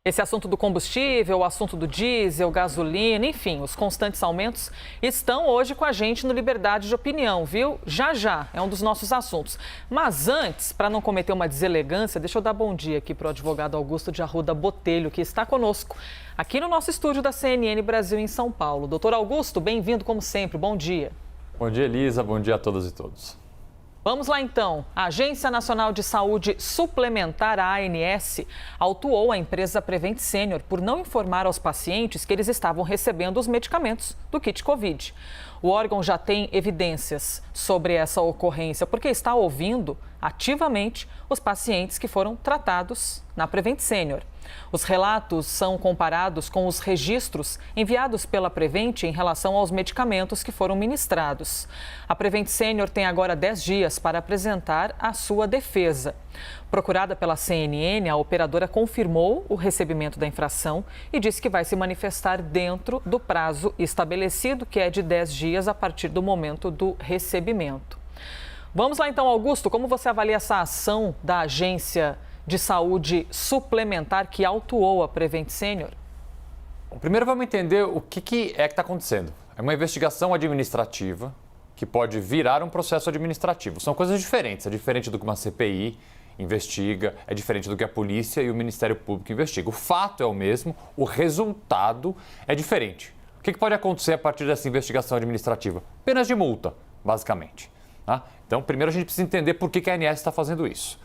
Esse assunto do combustível, o assunto do diesel, gasolina, enfim, os constantes aumentos estão hoje com a gente no Liberdade de Opinião, viu? Já é um dos nossos assuntos. Mas antes, para não cometer uma deselegância, deixa eu dar bom dia aqui para o advogado Augusto de Arruda Botelho, que está conosco aqui no nosso estúdio da CNN Brasil em São Paulo. Doutor Augusto, bem-vindo como sempre, bom dia. Bom dia, Elisa, bom dia a todas e todos. Vamos lá então. A Agência Nacional de Saúde Suplementar, a ANS, autuou a empresa Prevent Senior por não informar aos pacientes que eles estavam recebendo os medicamentos do kit Covid. O órgão já tem evidências sobre essa ocorrência porque está ouvindo ativamente os pacientes que foram tratados na Prevent Senior. Os relatos são comparados com os registros enviados pela Prevent em relação aos medicamentos que foram ministrados. A Prevent Senior tem agora 10 dias para apresentar a sua defesa. Procurada pela CNN, a operadora confirmou o recebimento da infração e disse que vai se manifestar dentro do prazo estabelecido, que é de 10 dias a partir do momento do recebimento. Vamos lá então, Augusto, como você avalia essa ação da Agência de Saúde Suplementar que autuou a Prevent Senior? Bom, primeiro vamos entender o que está acontecendo. É uma investigação administrativa que pode virar um processo administrativo. São coisas diferentes. É diferente do que uma CPI investiga, é diferente do que a polícia e o Ministério Público investigam. O fato é o mesmo, o resultado é diferente. O que pode acontecer a partir dessa investigação administrativa? Penas de multa, basicamente. Tá? Então, primeiro a gente precisa entender por que a ANS está fazendo isso.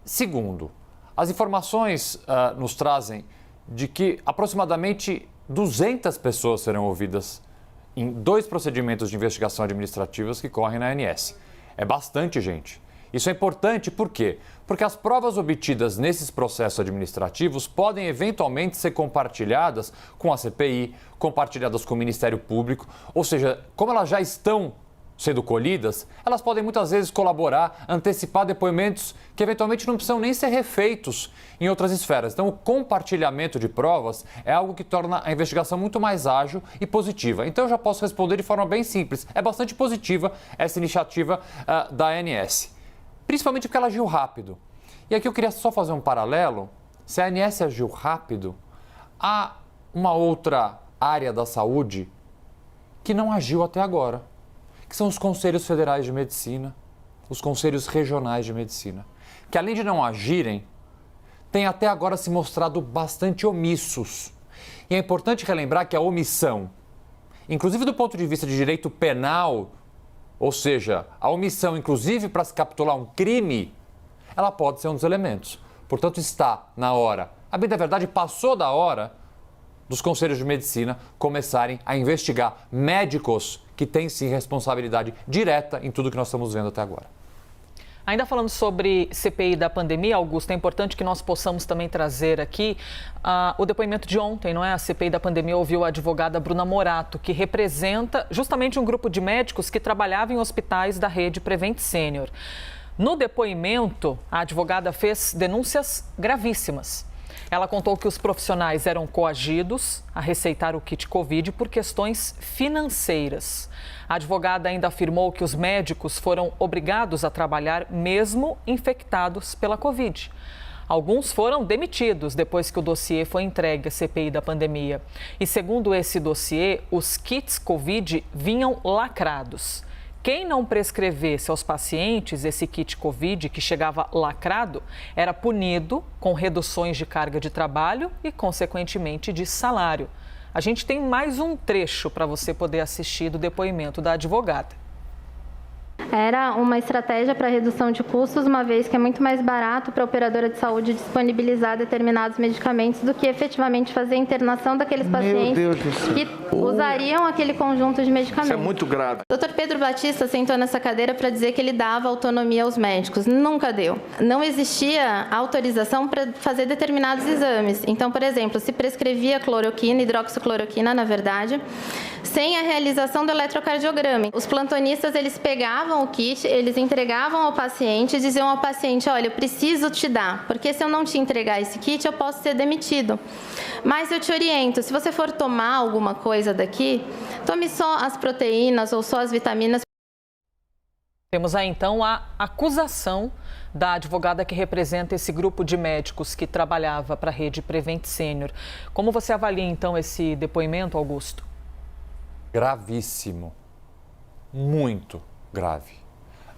Segundo, as informações nos trazem de que aproximadamente 200 pessoas serão ouvidas em 2 procedimentos de investigação administrativas que correm na ANS. É bastante gente. Isso é importante por quê? Porque as provas obtidas nesses processos administrativos podem eventualmente ser compartilhadas com a CPI, compartilhadas com o Ministério Público, ou seja, como elas já estão sendo colhidas, elas podem muitas vezes colaborar, antecipar depoimentos que eventualmente não precisam nem ser refeitos em outras esferas. Então, o compartilhamento de provas é algo que torna a investigação muito mais ágil e positiva. Então, eu já posso responder de forma bem simples. É bastante positiva essa iniciativa da ANS, principalmente porque ela agiu rápido. E aqui eu queria só fazer um paralelo. Se a ANS agiu rápido, há uma outra área da saúde que não agiu até agora, que são os conselhos federais de medicina, os conselhos regionais de medicina, que além de não agirem, têm até agora se mostrado bastante omissos. E é importante relembrar que a omissão, inclusive do ponto de vista de direito penal, ou seja, a omissão inclusive para se capitular um crime, ela pode ser um dos elementos. Portanto, está na hora, a bem da verdade passou da hora, dos conselhos de medicina começarem a investigar médicos que têm sim responsabilidade direta em tudo que nós estamos vendo até agora. Ainda falando sobre CPI da pandemia, Augusto, é importante que nós possamos também trazer aqui o depoimento de ontem, não é? A CPI da pandemia ouviu a advogada Bruna Morato, que representa justamente um grupo de médicos que trabalhava em hospitais da rede Prevent Senior. No depoimento, a advogada fez denúncias gravíssimas. Ela contou que os profissionais eram coagidos a receitar o kit Covid por questões financeiras. A advogada ainda afirmou que os médicos foram obrigados a trabalhar mesmo infectados pela Covid. Alguns foram demitidos depois que o dossiê foi entregue à CPI da pandemia. E segundo esse dossiê, os kits Covid vinham lacrados. Quem não prescrevesse aos pacientes esse kit Covid que chegava lacrado era punido com reduções de carga de trabalho e, consequentemente, de salário. A gente tem mais um trecho para você poder assistir do depoimento da advogada. Era uma estratégia para redução de custos, uma vez que é muito mais barato para a operadora de saúde disponibilizar determinados medicamentos do que efetivamente fazer a internação daqueles pacientes que usariam aquele conjunto de medicamentos. Isso é muito grave. O Dr. Pedro Batista sentou nessa cadeira para dizer que ele dava autonomia aos médicos. Nunca deu. Não existia autorização para fazer determinados exames. Então, por exemplo, se prescrevia cloroquina, hidroxicloroquina, na verdade, sem a realização do eletrocardiograma. Os plantonistas, eles pegavam o kit, eles entregavam ao paciente e diziam ao paciente, olha, eu preciso te dar, porque se eu não te entregar esse kit, eu posso ser demitido. Mas eu te oriento, se você for tomar alguma coisa daqui, tome só as proteínas ou só as vitaminas. Temos aí, então, a acusação da advogada que representa esse grupo de médicos que trabalhava para a rede Prevent Senior. Como você avalia, então, esse depoimento, Augusto? Gravíssimo. Muito grave.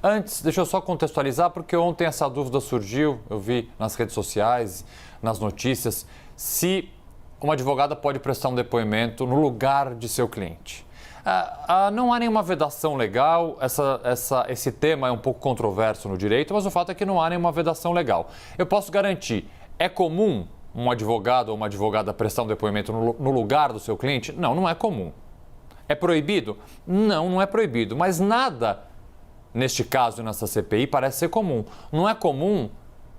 Antes, deixa eu só contextualizar, porque ontem essa dúvida surgiu, eu vi nas redes sociais, nas notícias, se uma advogada pode prestar um depoimento no lugar de seu cliente. Não há nenhuma vedação legal, esse tema é um pouco controverso no direito, mas o fato é que não há nenhuma vedação legal. Eu posso garantir, é comum um advogado ou uma advogada prestar um depoimento no lugar do seu cliente? Não, não é comum. É proibido? Não, não é proibido, mas nada neste caso e nessa CPI parece ser comum. Não é comum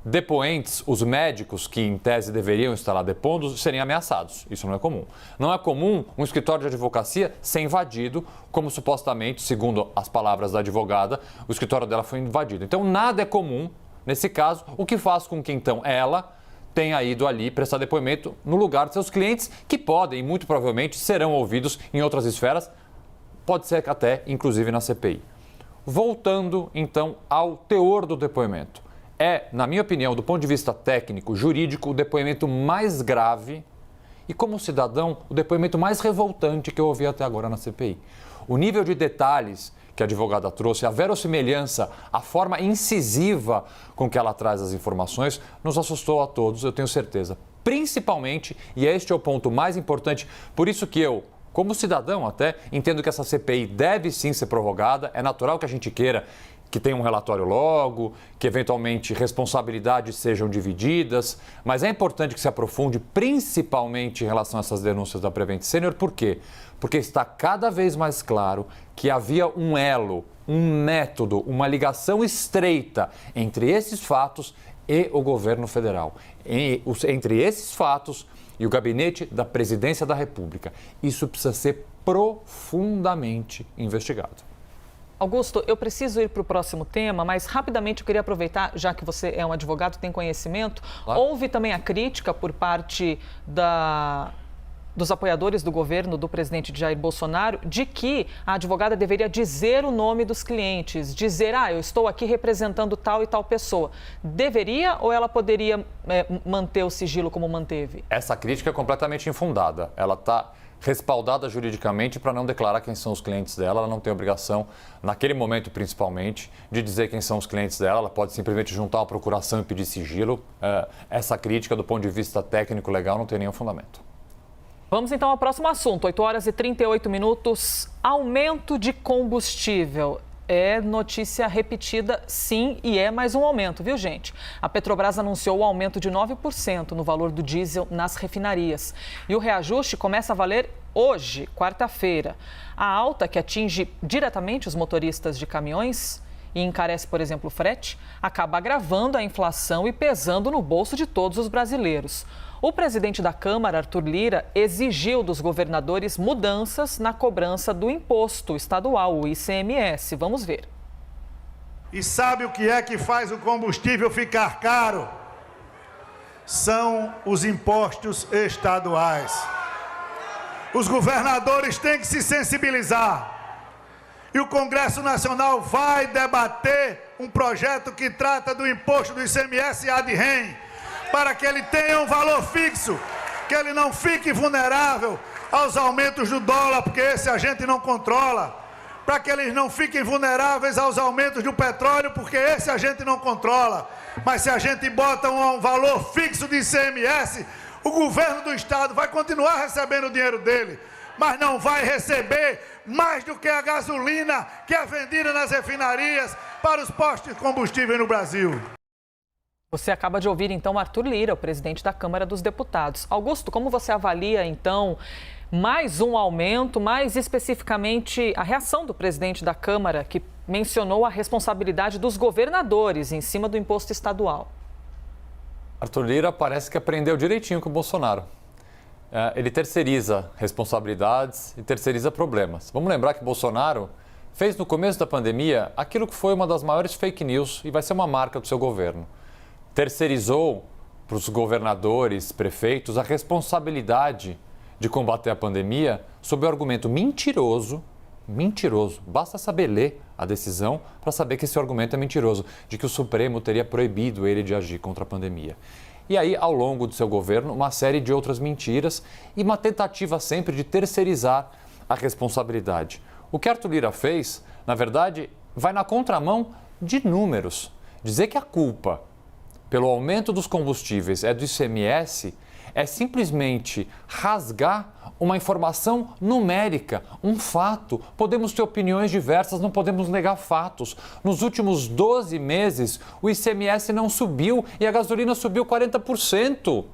depoentes, os médicos que em tese deveriam estar lá depondo, serem ameaçados. Isso não é comum. Não é comum um escritório de advocacia ser invadido, como supostamente, segundo as palavras da advogada, o escritório dela foi invadido. Então nada é comum nesse caso, o que faz com que então ela tenha ido ali prestar depoimento no lugar de seus clientes, que podem e muito provavelmente serão ouvidos em outras esferas, pode ser até inclusive na CPI. Voltando então ao teor do depoimento. É, na minha opinião, do ponto de vista técnico, jurídico, o depoimento mais grave e, como cidadão, o depoimento mais revoltante que eu ouvi até agora na CPI. O nível de detalhes que a advogada trouxe, a verossimilhança, a forma incisiva com que ela traz as informações, nos assustou a todos, eu tenho certeza. Principalmente, e este é o ponto mais importante, por isso que eu, como cidadão até, entendo que essa CPI deve sim ser prorrogada, é natural que a gente queira que tenha um relatório logo, que eventualmente responsabilidades sejam divididas, mas é importante que se aprofunde principalmente em relação a essas denúncias da Prevent Senior. Por quê? Porque está cada vez mais claro que havia um elo, um método, uma ligação estreita entre esses fatos e o governo federal, entre esses fatos e o gabinete da Presidência da República. Isso precisa ser profundamente investigado. Augusto, eu preciso ir para o próximo tema, mas rapidamente eu queria aproveitar, já que você é um advogado, tem conhecimento, claro. Houve também a crítica por parte dos apoiadores do governo do presidente Jair Bolsonaro de que a advogada deveria dizer o nome dos clientes, dizer, eu estou aqui representando tal e tal pessoa. Deveria ou ela poderia manter o sigilo como manteve? Essa crítica é completamente infundada. Ela está respaldada juridicamente para não declarar quem são os clientes dela. Ela não tem obrigação, naquele momento principalmente, de dizer quem são os clientes dela. Ela pode simplesmente juntar uma procuração e pedir sigilo. Essa crítica, do ponto de vista técnico legal, não tem nenhum fundamento. Vamos então ao próximo assunto. 8 horas e 38 minutos. Aumento de combustível. É notícia repetida, sim, e é mais um aumento, viu, gente? A Petrobras anunciou o aumento de 9% no valor do diesel nas refinarias. E o reajuste começa a valer hoje, quarta-feira. A alta, que atinge diretamente os motoristas de caminhões e encarece, por exemplo, o frete, acaba agravando a inflação e pesando no bolso de todos os brasileiros. O presidente da Câmara, Arthur Lira, exigiu dos governadores mudanças na cobrança do imposto estadual, o ICMS. Vamos ver. E sabe o que é que faz o combustível ficar caro? São os impostos estaduais. Os governadores têm que se sensibilizar. E o Congresso Nacional vai debater um projeto que trata do imposto do ICMS ad rem, para que ele tenha um valor fixo, que ele não fique vulnerável aos aumentos do dólar, porque esse a gente não controla, para que eles não fiquem vulneráveis aos aumentos do petróleo, porque esse a gente não controla. Mas se a gente bota um valor fixo de ICMS, o governo do estado vai continuar recebendo o dinheiro dele, mas não vai receber mais do que a gasolina que é vendida nas refinarias para os postos de combustível no Brasil. Você acaba de ouvir, então, Arthur Lira, o presidente da Câmara dos Deputados. Augusto, como você avalia, então, mais um aumento, mais especificamente a reação do presidente da Câmara, que mencionou a responsabilidade dos governadores em cima do imposto estadual? Arthur Lira parece que aprendeu direitinho com o Bolsonaro. Ele terceiriza responsabilidades e terceiriza problemas. Vamos lembrar que Bolsonaro fez no começo da pandemia aquilo que foi uma das maiores fake news e vai ser uma marca do seu governo. Terceirizou para os governadores, prefeitos, a responsabilidade de combater a pandemia sob o argumento mentiroso mentiroso. Basta saber ler a decisão para saber que esse argumento é mentiroso, de que o Supremo teria proibido ele de agir contra a pandemia. E aí, ao longo do seu governo, uma série de outras mentiras e uma tentativa sempre de terceirizar a responsabilidade. O que Arthur Lira fez, na verdade, vai na contramão de números. Dizer que a culpa pelo aumento dos combustíveis é do ICMS é simplesmente rasgar uma informação numérica, um fato. Podemos ter opiniões diversas, não podemos negar fatos. Nos últimos 12 meses, o ICMS não subiu e a gasolina subiu 40%.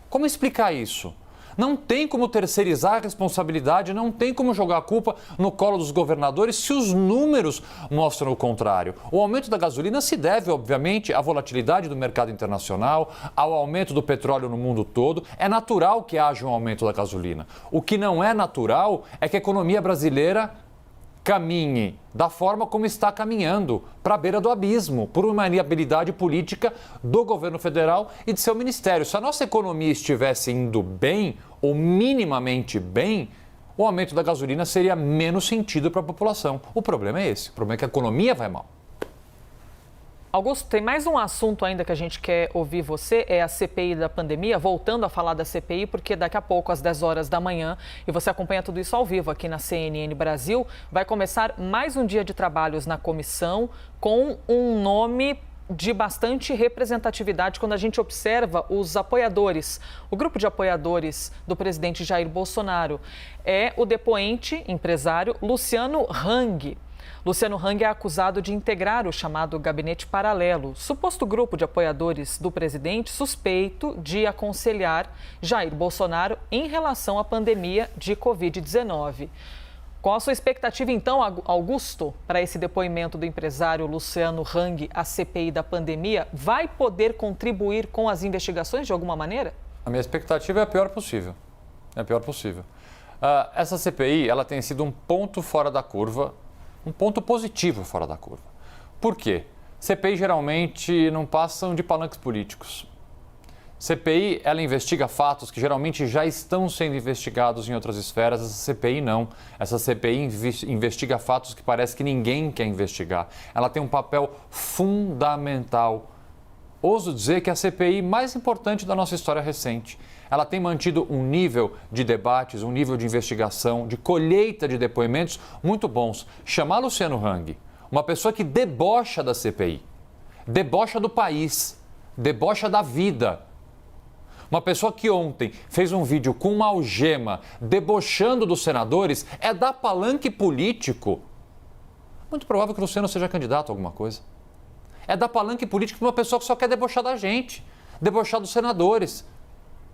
Como explicar isso? Não tem como terceirizar a responsabilidade, não tem como jogar a culpa no colo dos governadores se os números mostram o contrário. O aumento da gasolina se deve, obviamente, à volatilidade do mercado internacional, ao aumento do petróleo no mundo todo. É natural que haja um aumento da gasolina. O que não é natural é que a economia brasileira caminhe da forma como está caminhando, para a beira do abismo, por uma inabilidade política do governo federal e de seu ministério. Se a nossa economia estivesse indo bem, ou minimamente bem, o aumento da gasolina seria menos sentido para a população. O problema é esse, o problema é que a economia vai mal. Augusto, tem mais um assunto ainda que a gente quer ouvir você, é a CPI da pandemia, voltando a falar da CPI, porque daqui a pouco, às 10 horas da manhã, e você acompanha tudo isso ao vivo aqui na CNN Brasil, vai começar mais um dia de trabalhos na comissão com um nome de bastante representatividade quando a gente observa os apoiadores. O grupo de apoiadores do presidente Jair Bolsonaro é o depoente empresário Luciano Hang. Luciano Hang é acusado de integrar o chamado Gabinete Paralelo, suposto grupo de apoiadores do presidente suspeito de aconselhar Jair Bolsonaro em relação à pandemia de Covid-19. Qual a sua expectativa, então, Augusto, para esse depoimento do empresário Luciano Hang à CPI da pandemia? Vai poder contribuir com as investigações de alguma maneira? A minha expectativa é a pior possível. É a pior possível. Essa CPI, ela tem sido um ponto fora da curva, um ponto positivo fora da curva. Por quê? CPI geralmente não passam de palanques políticos. CPI, ela investiga fatos que geralmente já estão sendo investigados em outras esferas. Essa CPI não. Essa CPI investiga fatos que parece que ninguém quer investigar. Ela tem um papel fundamental. Ouso dizer que é a CPI mais importante da nossa história recente. Ela tem mantido um nível de debates, um nível de investigação, de colheita de depoimentos muito bons. Chamar Luciano Hang, uma pessoa que debocha da CPI, debocha do país, debocha da vida. Uma pessoa que ontem fez um vídeo com uma algema debochando dos senadores é dar palanque político. Muito provável que o Luciano seja candidato a alguma coisa. É dar palanque político para uma pessoa que só quer debochar da gente, debochar dos senadores,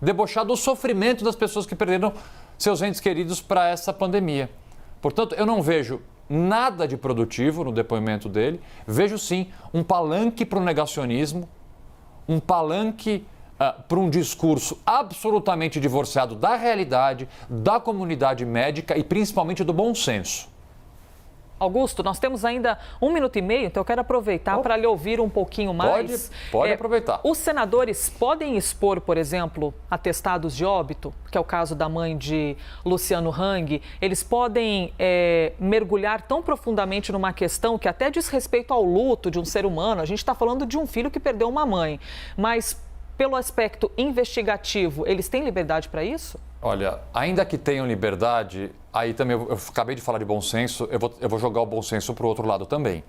debochar do sofrimento das pessoas que perderam seus entes queridos para essa pandemia. Portanto, eu não vejo nada de produtivo no depoimento dele, vejo sim um palanque para o negacionismo, um palanque para um discurso absolutamente divorciado da realidade, da comunidade médica e principalmente do bom senso. Augusto, nós temos ainda 1 minuto e meio, então eu quero aproveitar para lhe ouvir um pouquinho mais. Pode aproveitar. Os senadores podem expor, por exemplo, atestados de óbito, que é o caso da mãe de Luciano Hang. Eles podem mergulhar tão profundamente numa questão que até diz respeito ao luto de um ser humano. A gente está falando de um filho que perdeu uma mãe, mas pelo aspecto investigativo, eles têm liberdade para isso? Olha, ainda que tenham liberdade, aí também eu acabei de falar de bom senso, eu vou jogar o bom senso para o outro lado também.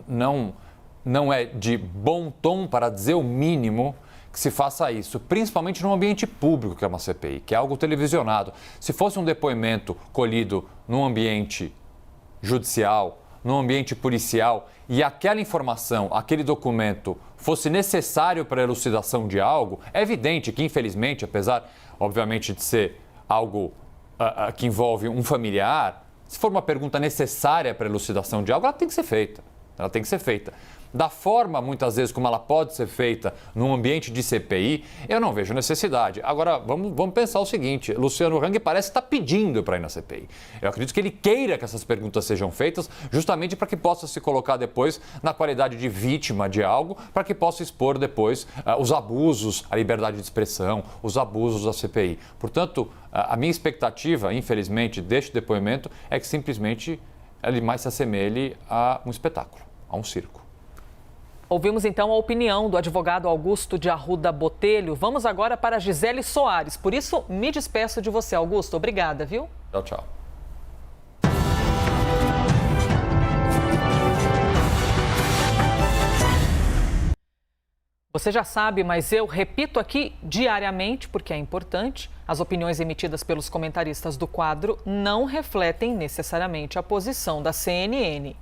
Não é de bom tom, para dizer o mínimo, que se faça isso, principalmente num ambiente público, que é uma CPI, que é algo televisionado. Se fosse um depoimento colhido num ambiente judicial, num ambiente policial, e aquela informação, aquele documento fosse necessário para a elucidação de algo, é evidente que, infelizmente, apesar, obviamente, de ser algo que envolve um familiar, se for uma pergunta necessária para a elucidação de algo, ela tem que ser feita. Ela tem que ser feita. Da forma, muitas vezes, como ela pode ser feita num ambiente de CPI, eu não vejo necessidade. Agora, vamos pensar o seguinte, Luciano Hang parece estar pedindo para ir na CPI. Eu acredito que ele queira que essas perguntas sejam feitas justamente para que possa se colocar depois na qualidade de vítima de algo, para que possa expor depois os abusos, a liberdade de expressão, os abusos da CPI. Portanto, a minha expectativa, infelizmente, deste depoimento é que simplesmente ele mais se assemelhe a um espetáculo, a um circo. Ouvimos então a opinião do advogado Augusto de Arruda Botelho. Vamos agora para Gisele Soares. Por isso, me despeço de você, Augusto. Obrigada, viu? Tchau, tchau. Você já sabe, mas eu repito aqui diariamente, porque é importante. As opiniões emitidas pelos comentaristas do quadro não refletem necessariamente a posição da CNN.